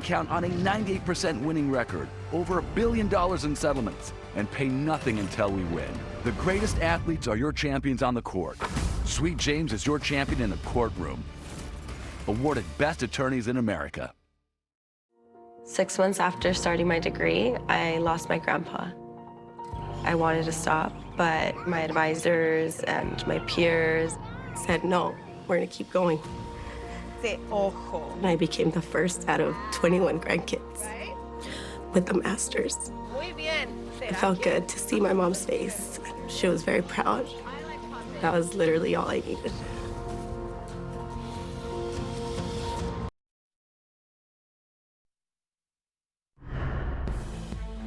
Count on a 98% winning record, over $1 billion in settlements, and pay nothing until we win. The greatest athletes are your champions on the court. Sweet James is your champion in the courtroom. Awarded Best Attorneys in America. 6 months after starting my degree, I lost my grandpa. I wanted to stop, but my advisors and my peers said, no, we're gonna keep going. And I became the first out of 21 grandkids with the masters. It felt good to see my mom's face. She was very proud. That was literally all I needed.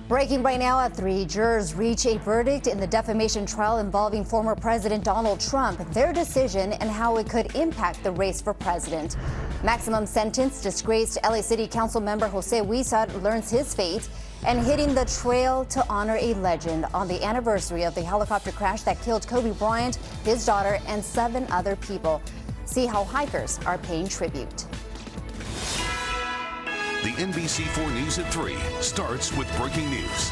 Breaking right now at 3, jurors reach a verdict in the defamation trial involving former President Donald Trump, their decision and how it could impact the race for president. Maximum sentence, disgraced LA City Council member Jose Huizar learns his fate, and hitting the trail to honor a legend on the anniversary of the helicopter crash that killed Kobe Bryant, his daughter, and 7 other people. See how hikers are paying tribute. The NBC4 News at 3 starts with breaking news.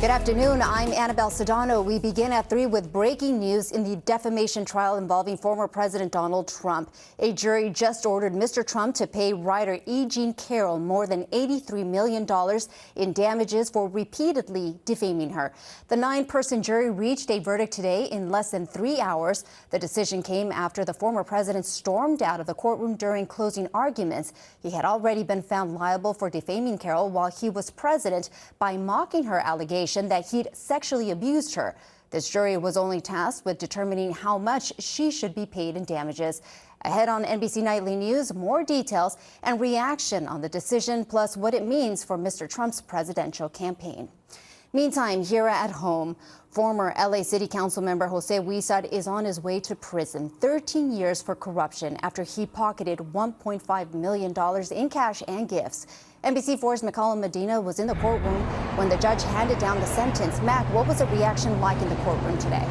Good afternoon. I'm Annabelle Sedano. We begin at 3 with breaking news in the defamation trial involving former President Donald Trump. A jury just ordered Mr. Trump to pay writer E. Jean Carroll more than $83 million in damages for repeatedly defaming her. The 9-person jury reached a verdict today in less than 3 hours. The decision came after the former president stormed out of the courtroom during closing arguments. He had already been found liable for defaming Carroll while he was president by mocking her allegations that he'd sexually abused her. This jury was only tasked with determining how much she should be paid in damages. Ahead on NBC Nightly News, more details and reaction on the decision, plus what it means for Mr. Trump's presidential campaign. Meantime, here at home, former LA City Council member Jose Huizar is on his way to prison, 13 years for corruption after he pocketed $1.5 million in cash and gifts. NBC4's McCollum Medina was in the courtroom when the judge handed down the sentence. Mac, what was the reaction like in the courtroom today?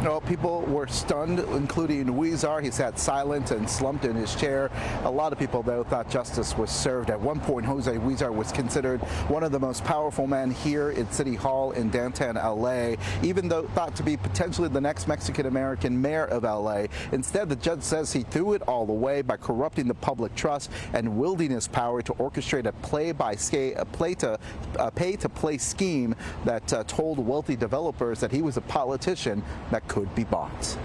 No, people were stunned, including Huizar. He sat silent and slumped in his chair. A lot of people, though, thought justice was served. At one point, Jose Huizar was considered one of the most powerful men here at City Hall in downtown L.A., even though thought to be potentially the next Mexican-American mayor of L.A. Instead, the judge says he threw it all away by corrupting the public trust and wielding his power to orchestrate a pay-to-play scheme that told wealthy developers that he was a politician that could be bought.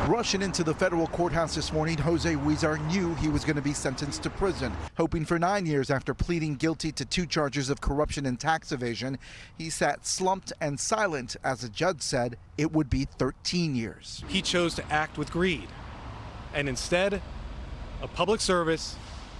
Rushing into the federal courthouse this morning, Jose Huizar knew he was going to be sentenced to prison. Hoping for 9 years after pleading guilty to 2 charges of corruption and tax evasion, he sat slumped and silent as the judge said it would be 13 years. He chose to act with greed, and instead of public service,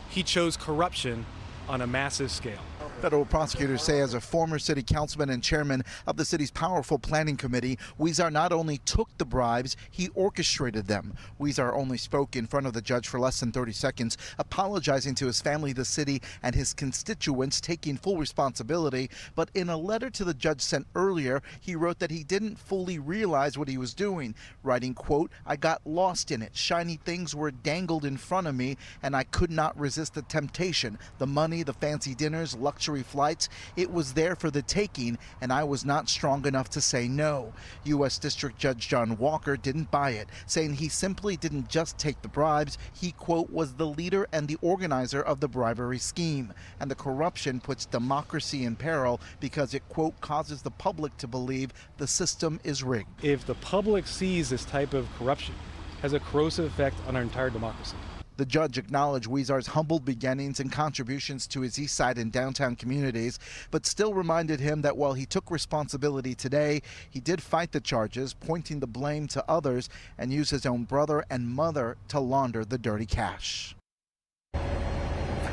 he chose corruption on a massive scale. Federal prosecutors say as a former city councilman and chairman of the city's powerful planning committee, Huizar not only took the bribes, he orchestrated them. Huizar only spoke in front of the judge for less than 30 seconds, apologizing to his family, the city, and his constituents, taking full responsibility. But in a letter to the judge sent earlier, he wrote that he didn't fully realize what he was doing, writing, quote, "I got lost in it. Shiny things were dangled in front of me, and I could not resist the temptation. The money, the fancy dinners, luxury flights, it was there for the taking, and I was not strong enough to say no." U.S. District Judge John Walker didn't buy it, saying he simply didn't just take the bribes. He, quote, was the leader and the organizer of the bribery scheme. And the corruption puts democracy in peril because it, quote, causes the public to believe the system is rigged. If the public sees this type of corruption, it has a corrosive effect on our entire democracy. The judge acknowledged Huizar's humble beginnings and contributions to his east side and downtown communities, but still reminded him that while he took responsibility today, he did fight the charges, pointing the blame to others, and use his own brother and mother to launder the dirty cash.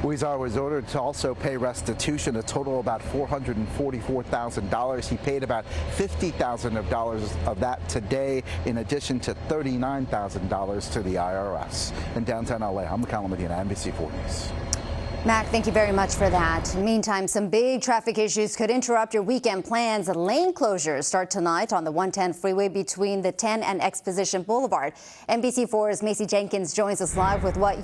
Huizar was ordered to also pay restitution, a total of about $444,000. He paid about $50,000 of that today, in addition to $39,000 to the IRS. In downtown LA, I'm McCollum Medina, NBC4 News. Mac, thank you very much for that. Meantime, some big traffic issues could interrupt your weekend plans. Lane closures start tonight on the 110 freeway between the 10 and Exposition Boulevard. NBC4's Macy Jenkins joins us live with what